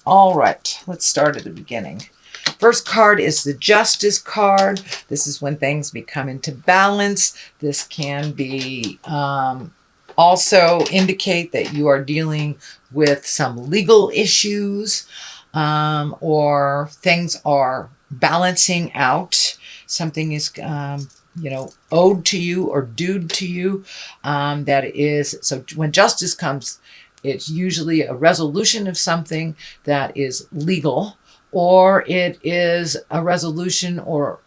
All right, let's start at the beginning. First card is the Justice card. This is when things become into balance. This can be also indicate that you are dealing with some legal issues, or things are balancing out. Something is owed to you or due to you. That is, so when justice comes, it's usually a resolution of something that is legal, or it is a resolution or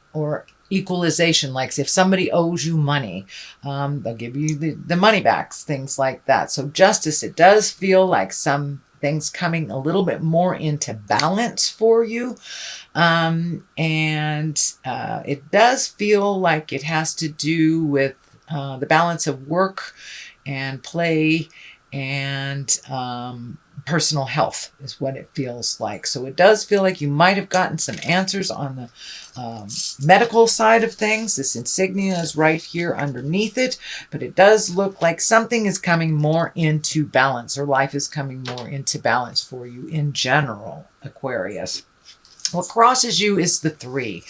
equalization. Like if somebody owes you money, they'll give you the money back, things like that. So justice, it does feel like some things coming a little bit more into balance for you. And it does feel like it has to do with the balance of work and play and personal health is what it feels like. So it does feel like you might have gotten some answers on the medical side of things. This insignia is right here underneath it, but it does look like something is coming more into balance, or life is coming more into balance for you in general, Aquarius. What crosses you is the 3.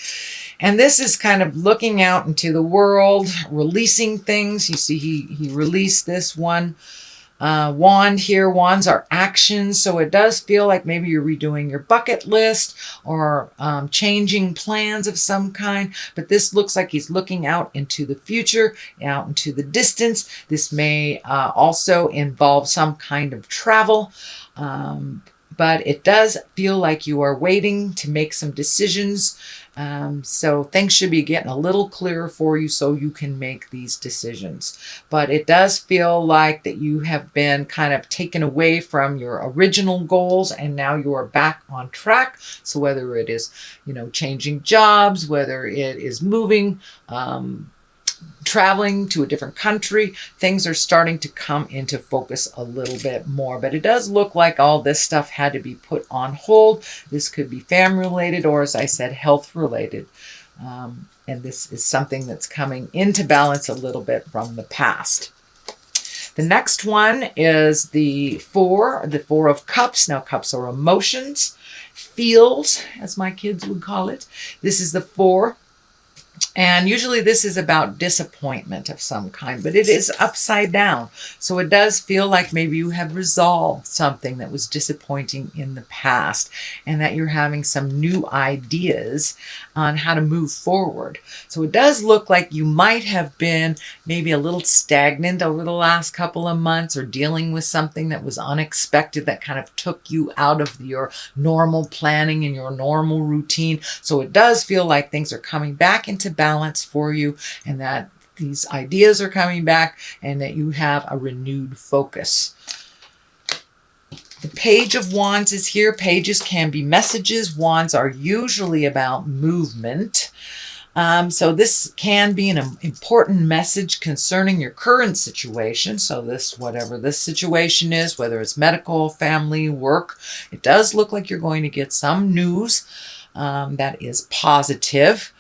And this is kind of looking out into the world, releasing things. You see, he released this one wand here. Wands are actions. So it does feel like maybe you're redoing your bucket list or changing plans of some kind. But this looks like he's looking out into the future, out into the distance. This may also involve some kind of travel. But it does feel like you are waiting to make some decisions. So things should be getting a little clearer for you so you can make these decisions. But it does feel like that you have been kind of taken away from your original goals and now you are back on track. So whether it is, changing jobs, whether it is moving, traveling to a different country, things are starting to come into focus a little bit more. But it does look like all this stuff had to be put on hold. This could be family related, or as I said, health related. And this is something that's coming into balance a little bit from the past. The next one is the 4 of Cups. Now, cups are emotions, feels, as my kids would call it. This is the 4. And usually this is about disappointment of some kind, but it is upside down. So it does feel like maybe you have resolved something that was disappointing in the past and that you're having some new ideas on how to move forward. So it does look like you might have been maybe a little stagnant over the last couple of months, or dealing with something that was unexpected that kind of took you out of your normal planning and your normal routine. So it does feel like things are coming back into balance for you, and that these ideas are coming back, and that you have a renewed focus. The Page of Wands is here. Pages can be messages. Wands are usually about movement. So this can be an important message concerning your current situation. So this, whatever this situation is, whether it's medical, family, work, it does look like you're going to get some news that is positive.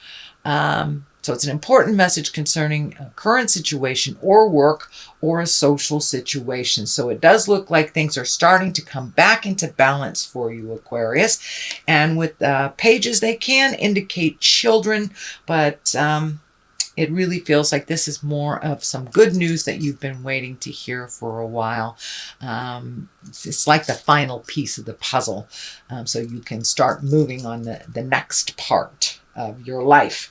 So it's an important message concerning a current situation or work or a social situation. So it does look like things are starting to come back into balance for you, Aquarius. And with pages, they can indicate children, but it really feels like this is more of some good news that you've been waiting to hear for a while. It's like the final piece of the puzzle, so you can start moving on the next part of your life.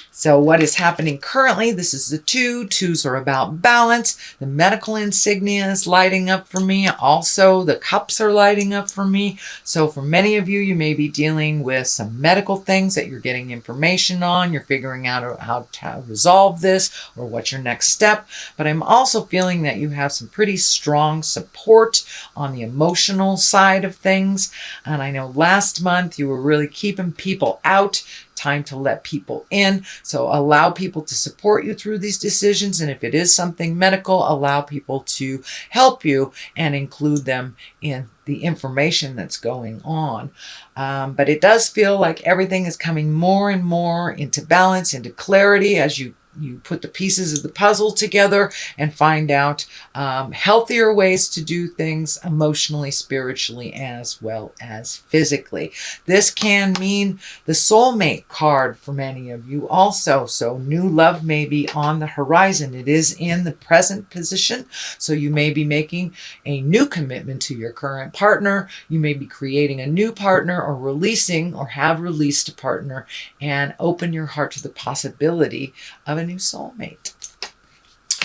So what is happening currently? This is the 2. 2s are about balance. The medical insignia is lighting up for me. Also, the cups are lighting up for me. So for many of you, you may be dealing with some medical things that you're getting information on. You're figuring out how to resolve this or what's your next step. But I'm also feeling that you have some pretty strong support on the emotional side of things. And I know last month you were really keeping people out. Time to let people in. So allow people to support you through these decisions. And if it is something medical, allow people to help you and include them in the information that's going on. But it does feel like everything is coming more and more into balance, into clarity as you you put the pieces of the puzzle together and find out healthier ways to do things emotionally, spiritually, as well as physically. This can mean the soulmate card for many of you also. So new love may be on the horizon. It is in the present position. So you may be making a new commitment to your current partner. You may be creating a new partner, or releasing or have released a partner, and open your heart to the possibility of a new soulmate.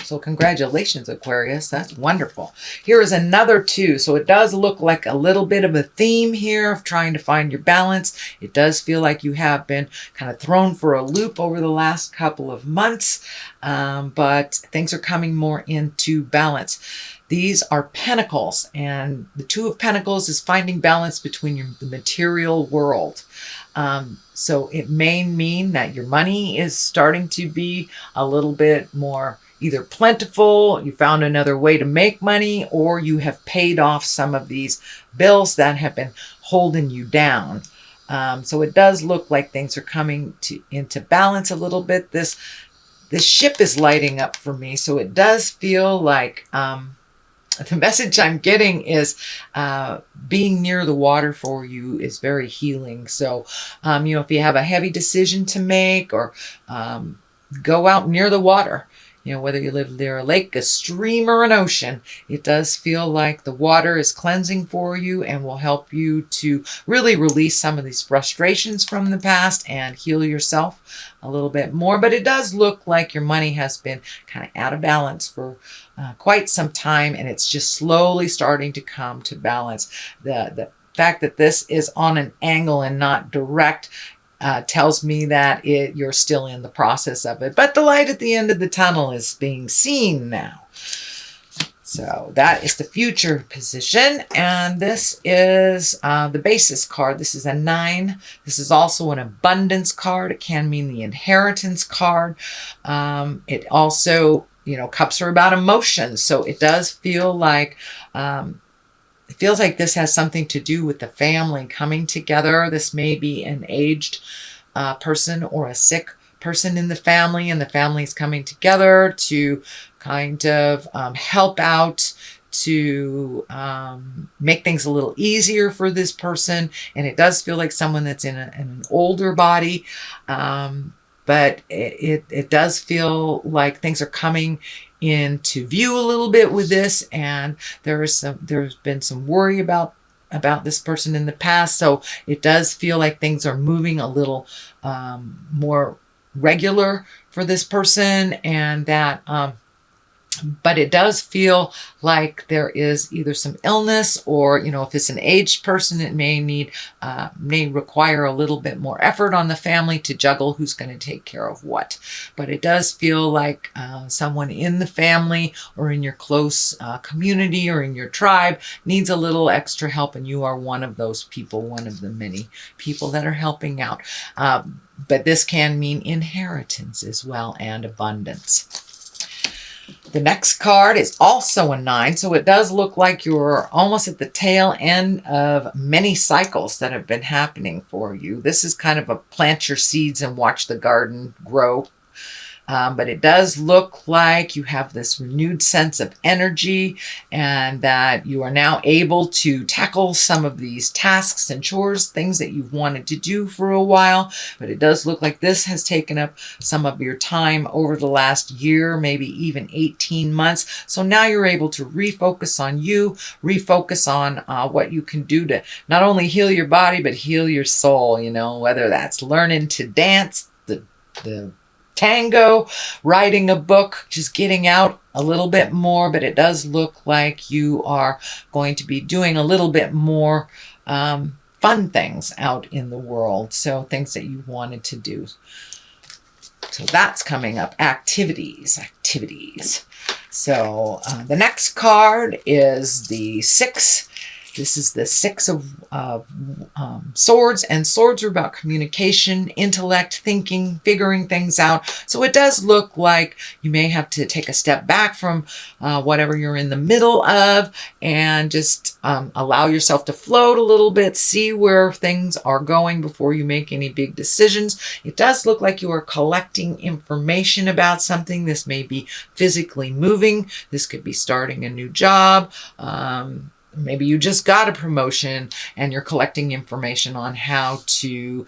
So congratulations, Aquarius. That's wonderful. Here is another 2. So it does look like a little bit of a theme here of trying to find your balance. It does feel like you have been kind of thrown for a loop over the last couple of months, but things are coming more into balance. These are pentacles, and the 2 of Pentacles is finding balance between the material world. So it may mean that your money is starting to be a little bit more either plentiful, you found another way to make money, or you have paid off some of these bills that have been holding you down. So it does look like things are coming into balance a little bit. This ship is lighting up for me, so it does feel like the message I'm getting is being near the water for you is very healing. So, you know, if you have a heavy decision to make, or go out near the water, you know, whether you live near a lake, a stream, or an ocean, it does feel like the water is cleansing for you and will help you to really release some of these frustrations from the past and heal yourself a little bit more. But it does look like your money has been kind of out of balance for quite some time, and it's just slowly starting to come to balance. The fact that this is on an angle and not direct tells me that you're still in the process of it. But the light at the end of the tunnel is being seen now. So that is the future position. And this is the basis card. This is a 9. This is also an abundance card. It can mean the inheritance card. It also, you know, cups are about emotions. So it does feel like it feels like this has something to do with the family coming together. This may be an aged person or a sick person in the family, and the family is coming together to kind of help out, to make things a little easier for this person. And it does feel like someone that's in an older body. But it does feel like things are coming into view a little bit with this, and there's been some worry about this person in the past. So it does feel like things are moving a little more regular for this person, and that but it does feel like there is either some illness, or, you know, if it's an aged person, it may require a little bit more effort on the family to juggle who's going to take care of what. But it does feel like someone in the family or in your close community or in your tribe needs a little extra help, and you are one of those people, one of the many people that are helping out. But this can mean inheritance as well, and abundance. The next card is also a 9, so it does look like you're almost at the tail end of many cycles that have been happening for you. This is kind of a plant your seeds and watch the garden grow. But it does look like you have this renewed sense of energy, and that you are now able to tackle some of these tasks and chores, things that you've wanted to do for a while. But it does look like this has taken up some of your time over the last year, maybe even 18 months. So now you're able to refocus on you, refocus on what you can do to not only heal your body, but heal your soul, you know, whether that's learning to dance, the tango, writing a book, just getting out a little bit more. But it does look like you are going to be doing a little bit more fun things out in the world. So things that you wanted to do. So that's coming up. Activities. So the next card is the 6. This is the Six of Swords, and swords are about communication, intellect, thinking, figuring things out. So it does look like you may have to take a step back from whatever you're in the middle of and just allow yourself to float a little bit, see where things are going before you make any big decisions. It does look like you are collecting information about something. This may be physically moving. This could be starting a new job. Maybe you just got a promotion and you're collecting information on how to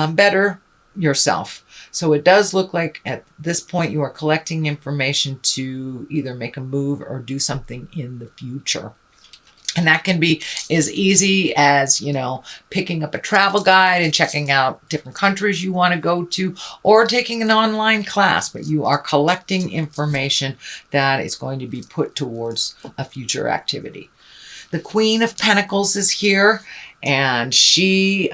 better yourself. So it does look like at this point you are collecting information to either make a move or do something in the future. And that can be as easy as, you know, picking up a travel guide and checking out different countries you want to go to, or taking an online class, but you are collecting information that is going to be put towards a future activity. The Queen of Pentacles is here, and she,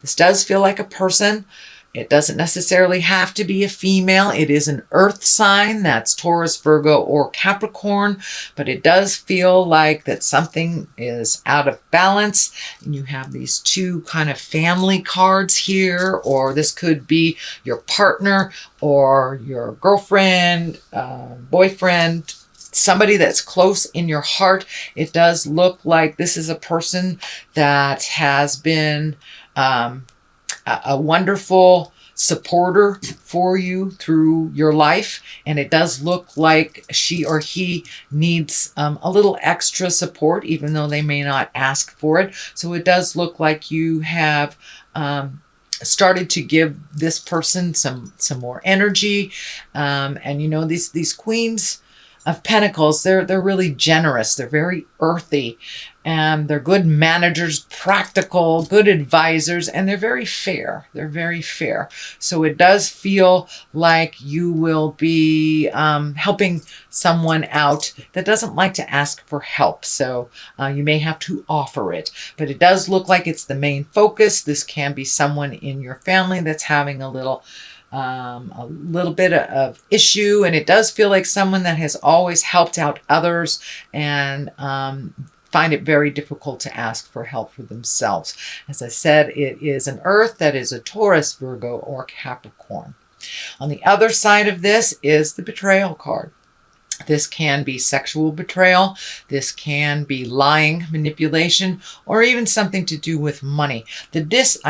this does feel like a person. It doesn't necessarily have to be a female. It is an earth sign. That's Taurus, Virgo, or Capricorn. But it does feel like that something is out of balance. And you have these two kind of family cards here. Or this could be your partner or your girlfriend, boyfriend, somebody that's close in your heart. It does look like this is a person that has been a wonderful supporter for you through your life. And it does look like she or he needs a little extra support, even though they may not ask for it. So it does look like you have started to give this person some more energy. And you know, these queens of Pentacles, they're really generous. They're very earthy, and they're good managers, practical, good advisors, and they're very fair. They're very fair. So it does feel like you will be helping someone out that doesn't like to ask for help. So you may have to offer it, but it does look like it's the main focus. This can be someone in your family that's having a little bit of issue, and it does feel like someone that has always helped out others and find it very difficult to ask for help for themselves. As I said, it is an earth that is a Taurus, Virgo, or Capricorn. On the other side of this is the betrayal card. This can be sexual betrayal. This can be lying, manipulation, or even something to do with money. The disc,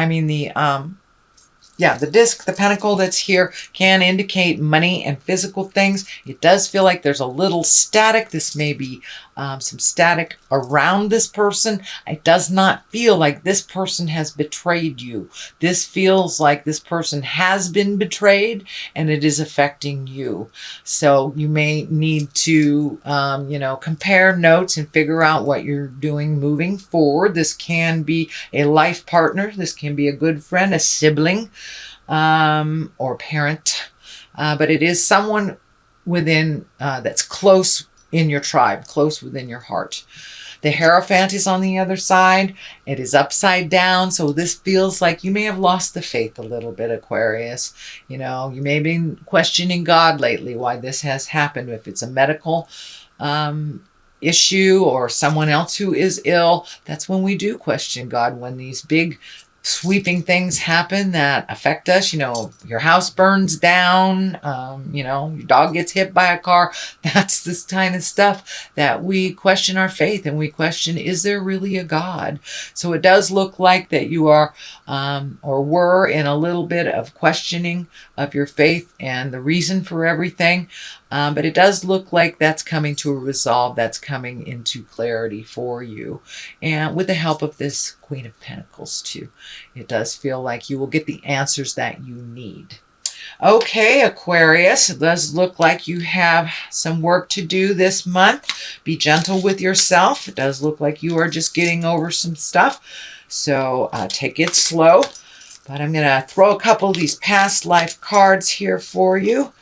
the pentacle that's here can indicate money and physical things. It does feel like there's a little static. This may be some static around this person. It does not feel like this person has betrayed you. This feels like this person has been betrayed and it is affecting you. So you may need to, compare notes and figure out what you're doing moving forward. This can be a life partner. This can be a good friend, a sibling, or parent. But it is someone within that's close in your tribe, close within your heart. The Hierophant is on the other side. It is upside down. So this feels like you may have lost the faith a little bit, Aquarius. You know, you may have been questioning God lately, why this has happened. If it's a medical issue or someone else who is ill, that's when we do question God, when these big sweeping things happen that affect us. You know, your house burns down, your dog gets hit by a car. That's this kind of stuff that we question our faith and we question, is there really a God? So it does look like that you are or were in a little bit of questioning of your faith and the reason for everything. But it does look like that's coming to a resolve, that's coming into clarity for you. And with the help of this Queen of Pentacles too. It does feel like you will get the answers that you need. Okay, Aquarius, it does look like you have some work to do this month. Be gentle with yourself. It does look like you are just getting over some stuff. So take it slow. But I'm going to throw a couple of these past life cards here for you.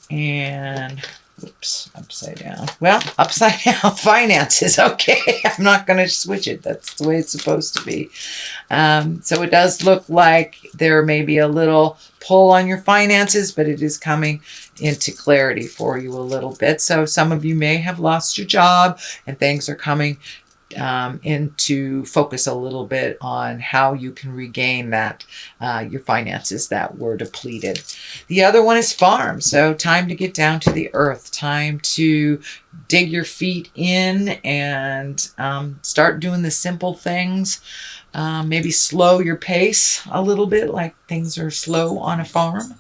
And, oops, upside down. Well, upside down finances. Okay, I'm not going to switch it. That's the way it's supposed to be. So it does look like there may be a little pull on your finances, but it is coming into clarity for you a little bit. So some of you may have lost your job and things are coming into focus a little bit on how you can regain that your finances that were depleted. The other one is farm. So time to get down to the earth, time to dig your feet in and start doing the simple things. Maybe slow your pace a little bit, like things are slow on a farm.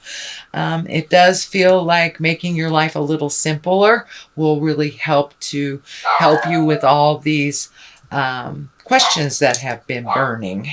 It does feel like making your life a little simpler will really help you with all these questions that have been burning.